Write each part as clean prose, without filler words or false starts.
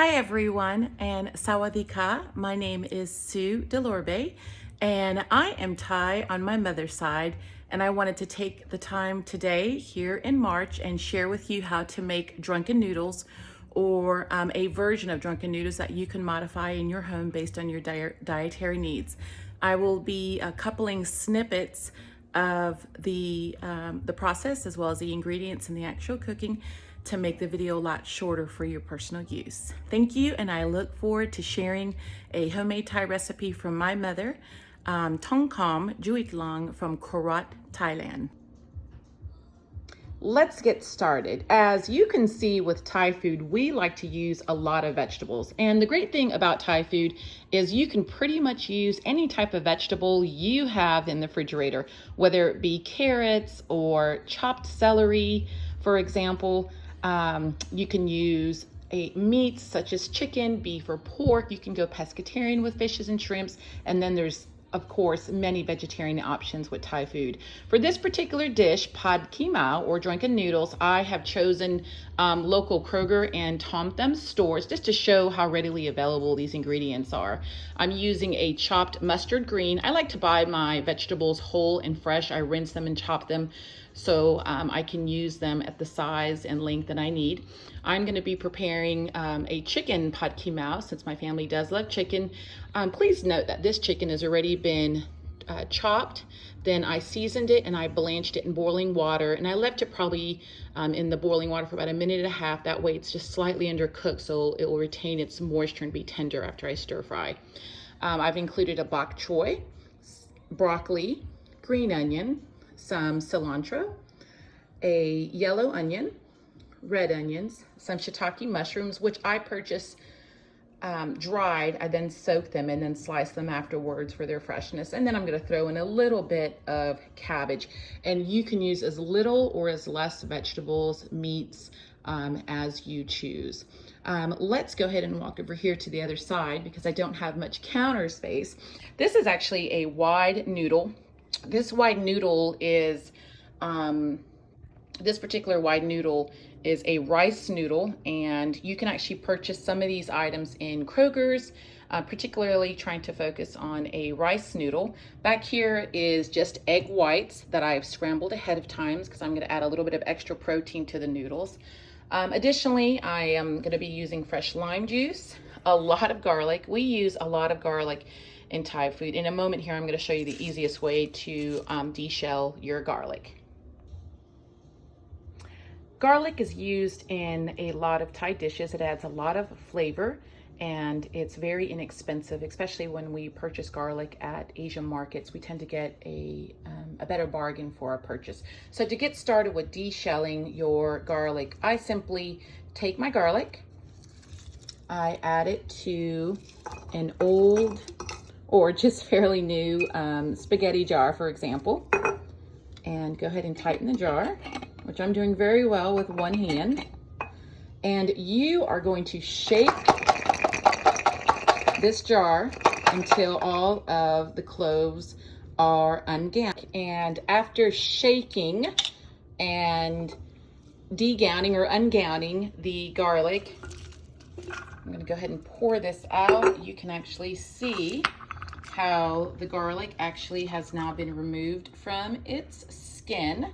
Hi everyone, and Sawadee Ka. My name is Sue Delorbe, and I am Thai on my mother's side, and I wanted to take the time today here in March and share with you how to make drunken noodles, or a version of drunken noodles that you can modify in your home based on your dietary needs. I will be coupling snippets of the process as well as the ingredients and the actual cooking to make the video a lot shorter for your personal use. Thank you, and I look forward to sharing a homemade Thai recipe from my mother, Tong Kom Juik Long from Korat, Thailand. Let's get started. As you can see with Thai food, we like to use a lot of vegetables. And the great thing about Thai food is you can pretty much use any type of vegetable you have in the refrigerator, whether it be carrots or chopped celery, for example. You can use meats such as chicken, beef, or pork. You can go pescatarian with fishes and shrimps. And then there's, of course, many vegetarian options with Thai food. For this particular dish, Pad KeeMow or Drunken Noodles, I have chosen local Kroger and Tom Thumb stores just to show how readily available these ingredients are. I'm using a chopped mustard green. I like to buy my vegetables whole and fresh. I rinse them and chop them so I can use them at the size and length that I need. I'm going to be preparing a chicken pad KeeMow since my family does love chicken. Please note that this chicken has already been chopped. Then I seasoned it and I blanched it in boiling water, and I left it probably in the boiling water for about a minute and a half. That way it's just slightly undercooked so it will retain its moisture and be tender after I stir fry. I've included a bok choy, broccoli, green onion, some cilantro, a yellow onion, red onions, some shiitake mushrooms, which I purchased dried. I then soak them and then slice them afterwards for their freshness. And then I'm going to throw in a little bit of cabbage. And you can use as little or as less vegetables, meats, as you choose. Let's go ahead and walk over here to the other side because I don't have much counter space. This is actually a wide noodle. This wide noodle is, this particular wide noodle is a rice noodle, and you can actually purchase some of these items in Kroger's, particularly trying to focus on a rice noodle. Back here is just egg whites that I've scrambled ahead of time because I'm going to add a little bit of extra protein to the noodles. Additionally, I am going to be using fresh lime juice, a lot of garlic. We use a lot of garlic in Thai food. In a moment here, I'm going to show you the easiest way to deshell your garlic. Garlic is used in a lot of Thai dishes. It adds a lot of flavor, and it's very inexpensive, especially when we purchase garlic at Asian markets. We tend to get a better bargain for our purchase. So to get started with deshelling your garlic, I simply take my garlic, I add it to an old or just fairly new spaghetti jar, for example, and go ahead and tighten the jar, which I'm doing very well with one hand. And you are going to shake this jar until all of the cloves are unganned. And after shaking and degowning or ungowning the garlic, I'm going to go ahead and pour this out. You can actually see how the garlic actually has now been removed from its skin,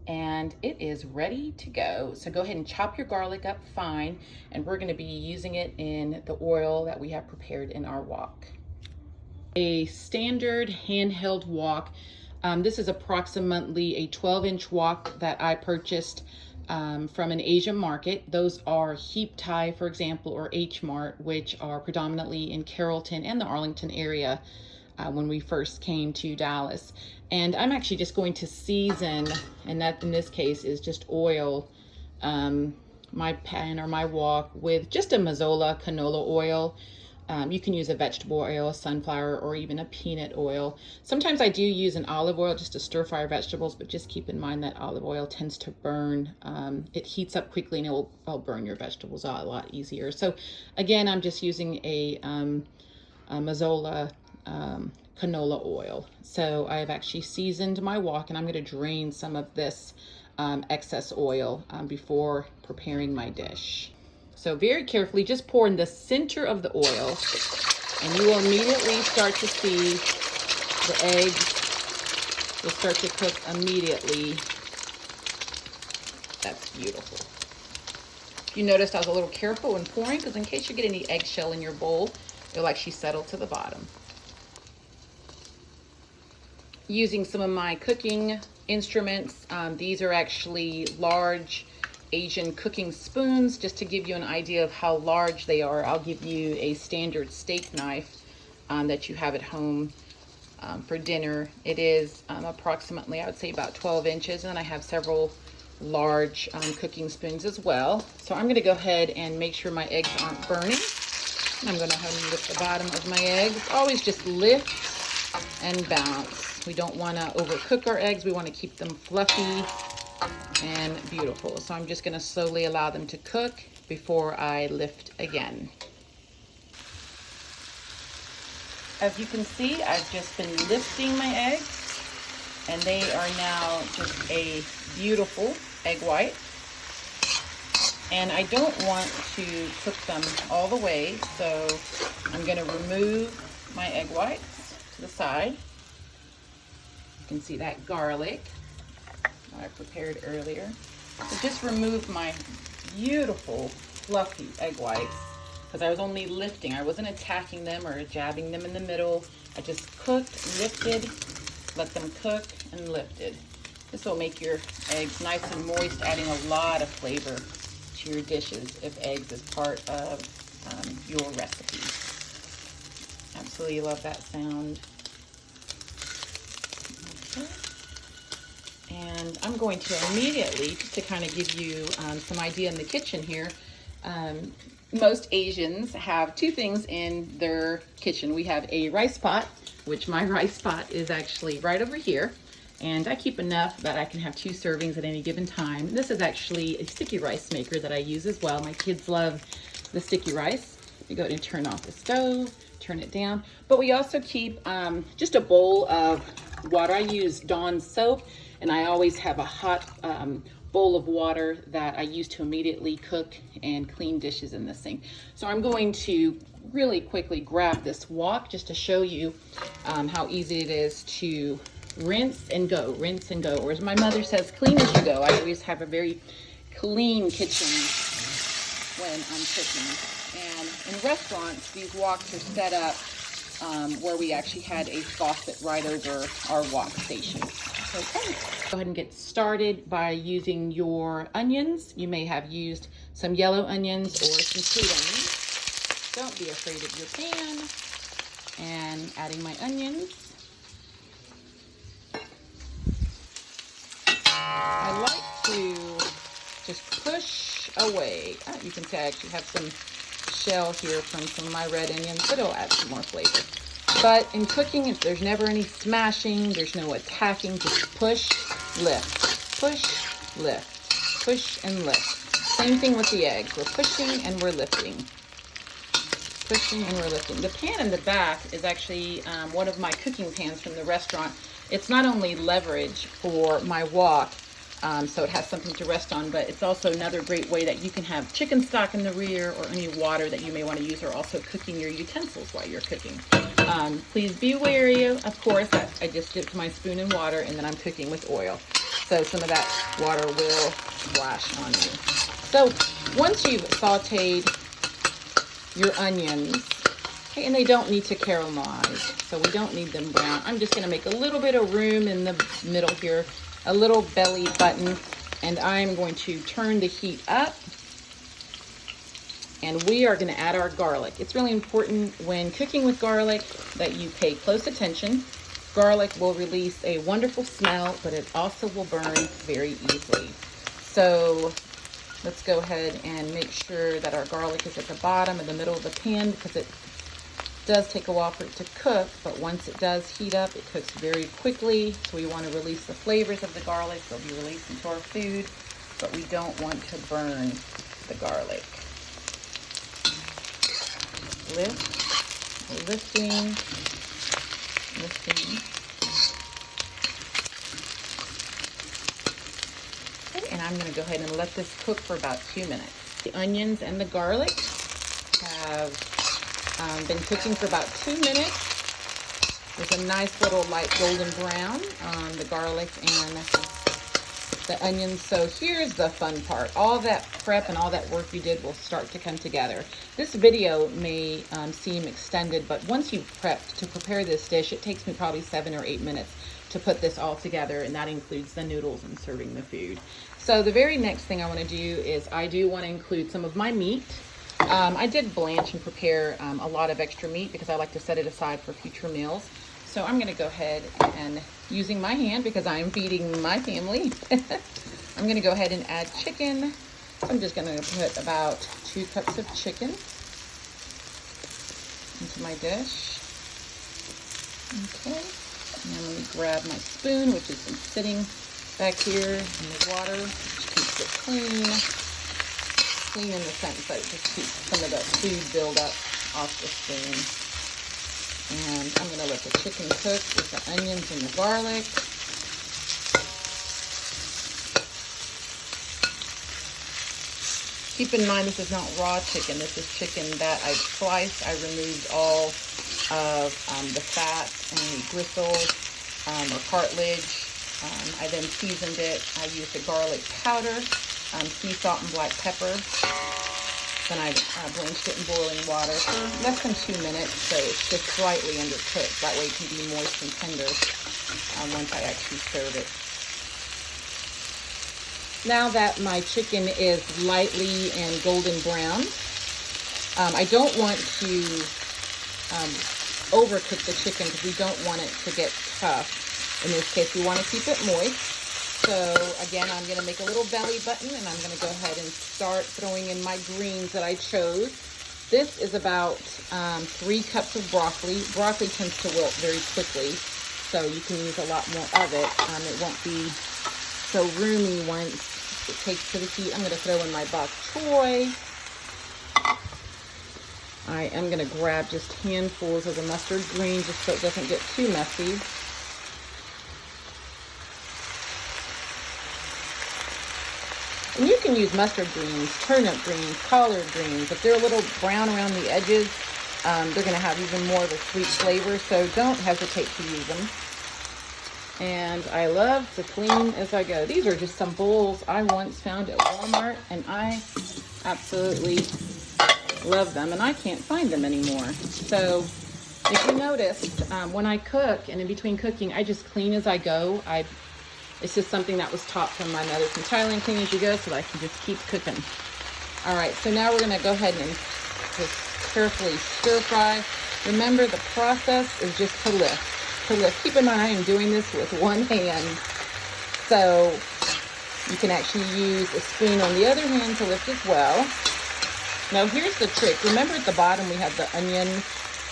and it is ready to go. So go ahead and chop your garlic up fine, and we're going to be using it in the oil that we have prepared in our wok. A standard handheld wok. This is approximately a 12-inch wok that I purchased from an Asian market. Those are Heap Thai, for example, or H Mart, which are predominantly in Carrollton and the Arlington area when we first came to Dallas. And I'm actually just going to season, and that in this case is just oil, my pan or my wok with just a Mazola canola oil. You can use a vegetable oil, sunflower, or even a peanut oil. Sometimes I do use an olive oil just to stir fry vegetables, but just keep in mind that olive oil tends to burn. It heats up quickly and it will burn your vegetables out a lot easier. So again, I'm just using a Mazola canola oil. So I've actually seasoned my wok, and I'm going to drain some of this excess oil before preparing my dish. So very carefully, just pour in the center of the oil, and you will immediately start to see the eggs will start to cook immediately. That's beautiful. You noticed I was a little careful when pouring, because in case you get any eggshell in your bowl, it'll actually settle to the bottom. Using some of my cooking instruments, these are actually large Asian cooking spoons. Just to give you an idea of how large they are, I'll give you a standard steak knife that you have at home for dinner. It is approximately, I would say, about 12 inches, and I have several large cooking spoons as well. So I'm going to go ahead and make sure my eggs aren't burning. I'm going to go ahead and lift the bottom of my eggs. Always just lift and bounce. We don't want to overcook our eggs. We want to keep them fluffy and beautiful. So I'm just going to slowly allow them to cook before I lift again. As you can see, I've just been lifting my eggs, and they are now just a beautiful egg white. And I don't want to cook them all the way, so I'm going to remove my egg whites to the side. You can see that garlic that I prepared earlier. So just remove my beautiful fluffy egg whites, because I was only lifting. I wasn't attacking them or jabbing them in the middle. I just cooked, lifted, let them cook, and lifted. This will make your eggs nice and moist, adding a lot of flavor to your dishes if eggs is part of your recipe. Absolutely love that sound. Okay. And I'm going to immediately, just to kind of give you some idea in the kitchen here, most Asians have two things in their kitchen. We have a rice pot, which my rice pot is actually right over here. And I keep enough that I can have 2 servings at any given time. This is actually a sticky rice maker that I use as well. My kids love the sticky rice. You go ahead and turn off the stove, turn it down. But we also keep just a bowl of water. I use Dawn soap, and I always have a hot bowl of water that I use to immediately cook and clean dishes in this thing. So I'm going to really quickly grab this wok just to show you how easy it is to rinse and go, rinse and go. Or as my mother says, clean as you go. I always have a very clean kitchen when I'm cooking. And in restaurants, these woks are set up where we actually had a faucet right over our wok station. Okay, go ahead and get started by using your onions. You may have used some yellow onions or some sweet onions. Don't be afraid of your pan. And adding my onions. I like to just push away. You can see I actually have some shell here from some of my red onions, but it'll add some more flavor. But in cooking, if there's never any smashing, there's no attacking, just push, lift, push, lift, push, and lift. Same thing with the eggs. We're pushing and we're lifting. Pushing and we're lifting. The pan in the back is actually one of my cooking pans from the restaurant. It's not only leverage for my wok, so it has something to rest on, but it's also another great way that you can have chicken stock in the rear or any water that you may want to use, or also cooking your utensils while you're cooking. Please be wary, of course, I just dipped my spoon in water and then I'm cooking with oil. So some of that water will splash on you. So once you've sauteed your onions, okay, and they don't need to caramelize, so we don't need them brown. I'm just going to make a little bit of room in the middle here, a little belly button, and I'm going to turn the heat up, and we are going to add our garlic. It's really important when cooking with garlic that you pay close attention. Garlic will release a wonderful smell, but it also will burn very easily. So let's go ahead and make sure that our garlic is at the bottom, in the middle of the pan, because it does take a while for it to cook, but once it does heat up, it cooks very quickly. So we want to release the flavors of the garlic. They'll be released into our food, but we don't want to burn the garlic. Lift, lifting, lifting. Okay, and I'm going to go ahead and let this cook for about 2 minutes. The onions and the garlic have been cooking for about 2 minutes. There's a nice little light golden brown on the garlic and the onions. So here's the fun part. All that prep and all that work you did will start to come together. This video may seem extended, but once you've prepped to prepare this dish, it takes me probably 7 or 8 minutes to put this all together, and that includes the noodles and serving the food. So the very next thing I want to do is I do want to include some of my meat. I did blanch and prepare a lot of extra meat because I like to set it aside for future meals. So I'm going to go ahead and, using my hand because I'm feeding my family, I'm going to go ahead and add chicken. I'm just going to put about 2 cups of chicken into my dish. Okay, and let me grab my spoon, which has been sitting back here in the water, which keeps it clean. Clean in the sense that it just keeps some of the food build up off the spoon. And I'm going to let the chicken cook with the onions and the garlic. Keep in mind, this is not raw chicken. This is chicken that I've sliced. I removed all of the fat and the bristles or cartilage. I then seasoned it. I used the garlic powder, sea salt, and black pepper. Then I blanched it in boiling water for less than 2 minutes, so it's just slightly undercooked. That way it can be moist and tender once I actually serve it. Now that my chicken is lightly and golden brown, I don't want to overcook the chicken because we don't want it to get tough. In this case, we want to keep it moist. So again, I'm going to make a little belly button, and I'm going to go ahead and start throwing in my greens that I chose. This is about 3 cups of broccoli. Broccoli tends to wilt very quickly, so you can use a lot more of it. It won't be so roomy once it takes to the heat. I'm going to throw in my bok choy. I am going to grab just handfuls of the mustard green just so it doesn't get too messy. And you can use mustard greens, turnip greens, collard greens. If they're a little brown around the edges, they're going to have even more of a sweet flavor, so don't hesitate to use them. And I love to clean as I go. These are just some bowls I once found at Walmart, and I absolutely love them, and I can't find them anymore. So if you noticed, when I cook and in between cooking, I just clean as I go. It's just something that was taught from my mother from Thailand, clean as you go, so I can just keep cooking. All right, so now we're gonna go ahead and just carefully stir fry. Remember, the process is just to lift. Keep in mind, I am doing this with one hand, so you can actually use a spoon on the other hand to lift as well. Now here's the trick. Remember at the bottom we have the onion,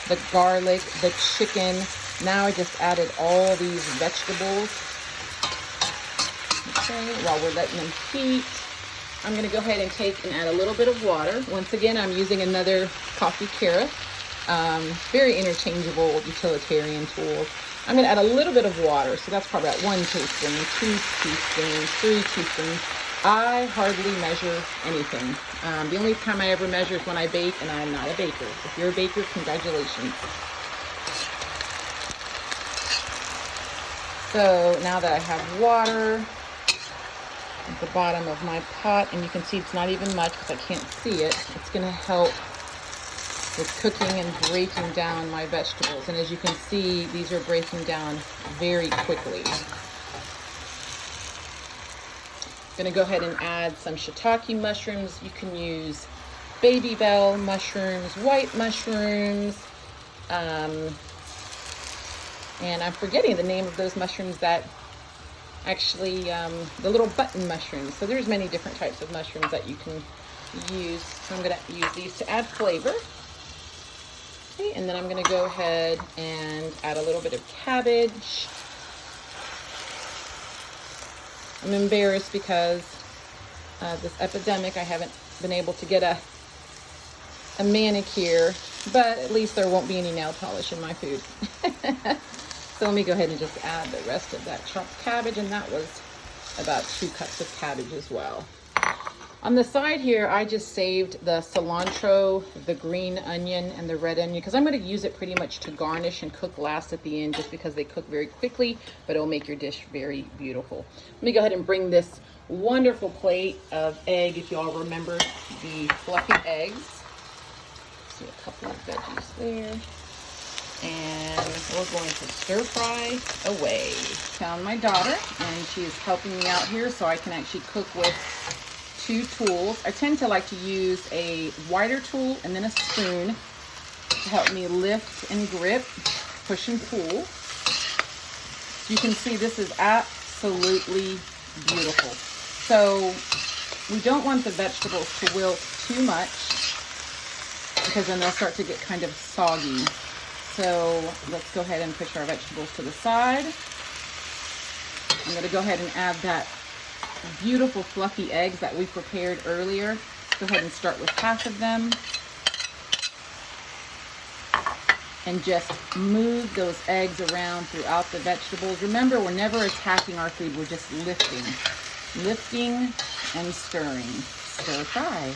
the garlic, the chicken. Now I just added all these vegetables. Okay, while we're letting them heat, I'm going to go ahead and take and add a little bit of water. Once again, I'm using another coffee carafe. Very interchangeable utilitarian tool. I'm going to add a little bit of water, so that's probably about 1 teaspoon, 2 teaspoons, 3 teaspoons. I hardly measure anything. The only time I ever measure is when I bake, and I'm not a baker. If you're a baker, congratulations. So now that I have water at the bottom of my pot, and you can see it's not even much because I can't see it, it's going to help with cooking and breaking down my vegetables. And as you can see, these are breaking down very quickly. I'm going to go ahead and add some shiitake mushrooms. You can use baby bell mushrooms, white mushrooms, and I'm forgetting the name of those mushrooms that actually, the little button mushrooms. So there's many different types of mushrooms that you can use. So I'm going to use these to add flavor. Okay, and then I'm going to go ahead and add a little bit of cabbage. I'm embarrassed because this epidemic, I haven't been able to get a manicure, but at least there won't be any nail polish in my food. So let me go ahead and just add the rest of that chopped cabbage, and that was about 2 cups of cabbage as well. On the side here, I just saved the cilantro, the green onion, and the red onion because I'm going to use it pretty much to garnish and cook last at the end just because they cook very quickly, but it'll make your dish very beautiful. Let me go ahead and bring this wonderful plate of egg, if y'all remember the fluffy eggs. See a couple of veggies there. And we're going to stir fry away. Found my daughter, and she is helping me out here so I can actually cook with 2 tools. I tend to like to use a wider tool and then a spoon to help me lift and grip, push and pull. You can see this is absolutely beautiful. So we don't want the vegetables to wilt too much because then they'll start to get kind of soggy. So let's go ahead and push our vegetables to the side. I'm going to go ahead and add that beautiful fluffy eggs that we prepared earlier. Go ahead and start with half of them. And just move those eggs around throughout the vegetables. Remember, we're never attacking our food, we're just lifting. Lifting and stirring. Stir fry.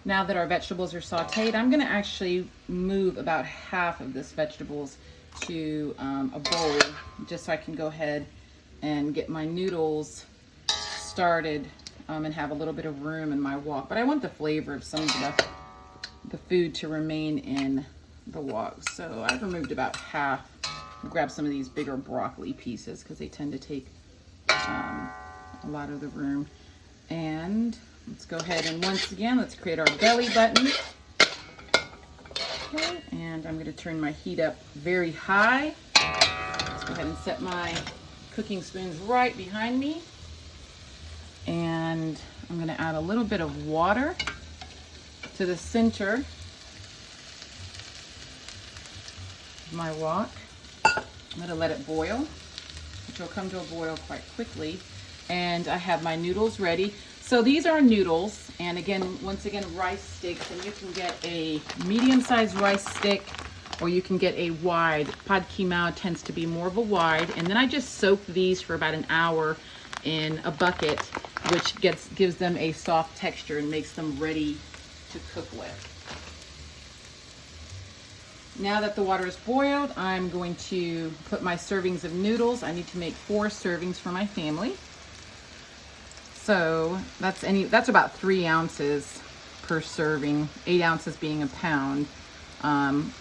Now that our vegetables are sauteed, I'm going to actually move about half of this vegetables to a bowl just so I can go ahead and get my noodles started and have a little bit of room in my wok. But I want the flavor of some of the food to remain in the wok. So I've removed about half. Grab some of these bigger broccoli pieces because they tend to take a lot of the room. And let's go ahead and once again, let's create our belly button. Okay, and I'm going to turn my heat up very high. Let's go ahead and set my cooking spoons right behind me. And I'm going to add a little bit of water to the center of my wok. I'm going to let it boil, which will come to a boil quite quickly. And I have my noodles ready. So these are noodles, and again, once again, rice sticks, and you can get a medium-sized rice stick, or you can get a wide. Pad KeeMow tends to be more of a wide, and then I just soak these for about an hour in a bucket, which gives them a soft texture and makes them ready to cook with. Now that the water is boiled, I'm going to put my servings of noodles. I need to make 4 servings for my family. So that's about 3 ounces per serving, 8 ounces being a pound.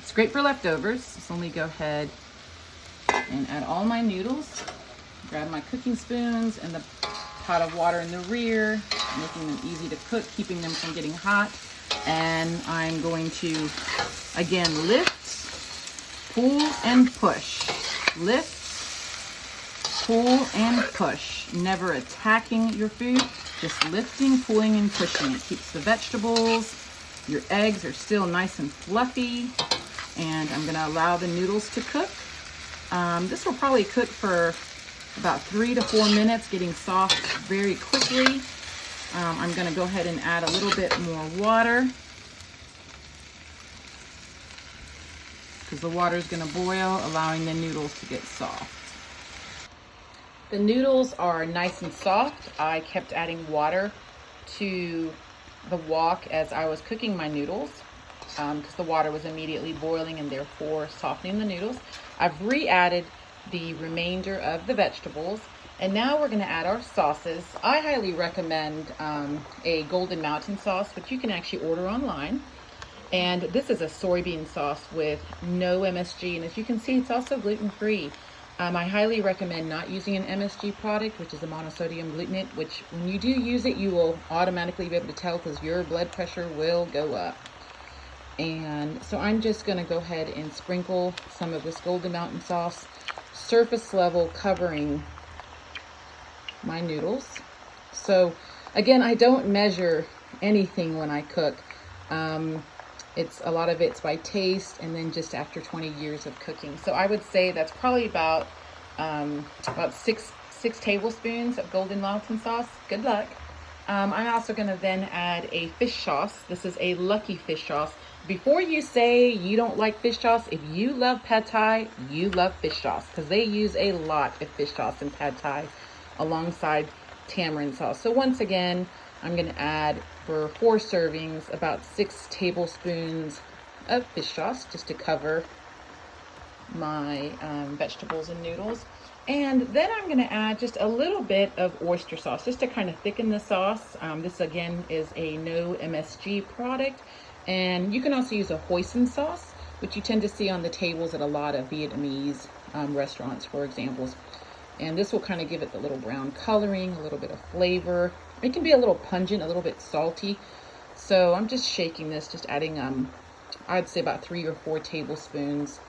It's great for leftovers. So let me go ahead and add all my noodles. Grab my cooking spoons and the pot of water in the rear, making them easy to cook, keeping them from getting hot. And I'm going to, again, lift, pull, and push. Lift, pull, and push. Never attacking your food, just lifting, pulling, and pushing. It keeps the vegetables, your eggs are still nice and fluffy. And I'm gonna allow the noodles to cook. This will probably cook for about 3 to 4 minutes, getting soft very quickly. I'm gonna go ahead and add a little bit more water because the water is gonna boil, allowing the noodles to get soft. The noodles are nice and soft. I kept adding water to the wok as I was cooking my noodles because the water was immediately boiling and therefore softening the noodles. I've re-added the remainder of the vegetables, and now we're going to add our sauces. I highly recommend a Golden Mountain sauce, which you can actually order online. And this is a soybean sauce with no MSG, and as you can see, it's also gluten-free. I highly recommend not using an MSG product, which is a monosodium glutamate, which when you do use it, you will automatically be able to tell because your blood pressure will go up. And so I'm just going to go ahead and sprinkle some of this Golden Mountain sauce, surface level, covering my noodles. So again, I don't measure anything when I cook. It's a lot of it's by taste, and then just after 20 years of cooking. So I would say that's probably about six tablespoons of Golden Mountain sauce. Good luck. I'm also going to then add a fish sauce. This is a Lucky fish sauce. Before you say you don't like fish sauce, if you love pad thai, you love fish sauce because they use a lot of fish sauce in pad thai alongside tamarind sauce. So once again, I'm gonna add, for 4 servings, about 6 tablespoons of fish sauce, just to cover my vegetables and noodles. And then I'm gonna add just a little bit of oyster sauce, just to kind of thicken the sauce. This again is a no MSG product. And you can also use a hoisin sauce, which you tend to see on the tables at a lot of Vietnamese restaurants, for examples. And this will kind of give it the little brown coloring, a little bit of flavor. It can be a little pungent, a little bit salty. So I'm just shaking this, just adding, I'd say about 3 or 4 tablespoons,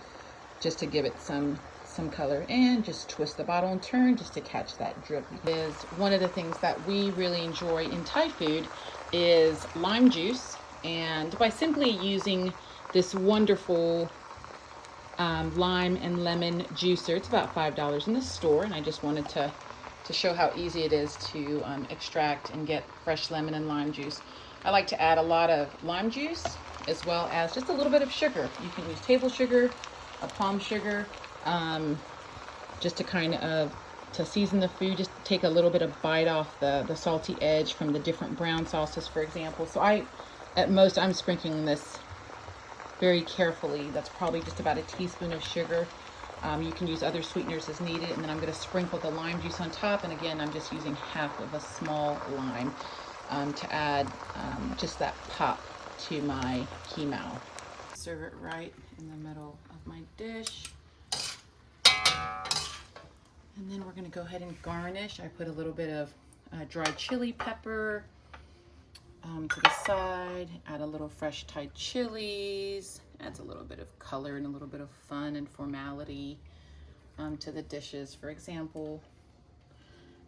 just to give it some color, and just twist the bottle and turn just to catch that drip. Is one of the things that we really enjoy in Thai food is lime juice. And by simply using this wonderful lime and lemon juicer, it's about $5 in the store, and I just wanted to show how easy it is to extract and get fresh lemon and lime juice. I like to add a lot of lime juice, as well as just a little bit of sugar. You can use table sugar, a palm sugar, just to kind of to season the food, just to take a little bit of bite off the salty edge from the different brown sauces, for example. So at most I'm sprinkling this very carefully. That's probably just about a teaspoon of sugar. You can use other sweeteners as needed, and then I'm going to sprinkle the lime juice on top. And again, I'm just using half of a small lime to add just that pop to my KeeMow. Serve it right in the middle of my dish. And then we're going to go ahead and garnish. I put a little bit of dried chili pepper to the side, add a little fresh Thai chilies, adds a little bit of color and a little bit of fun and formality to the dishes, for example.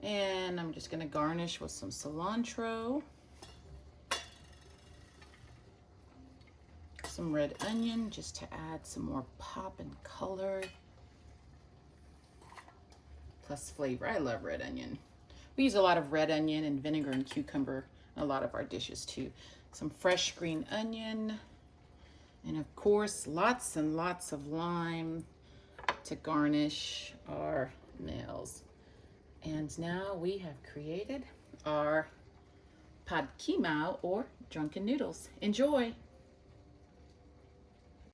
And I'm just gonna garnish with some cilantro, some red onion, just to add some more pop and color, plus flavor. I love red onion. We use a lot of red onion and vinegar and cucumber in a lot of our dishes too. Some fresh green onion, and of course lots and lots of lime to garnish our meals. And now we have created our pad KeeMow, or drunken noodles. Enjoy!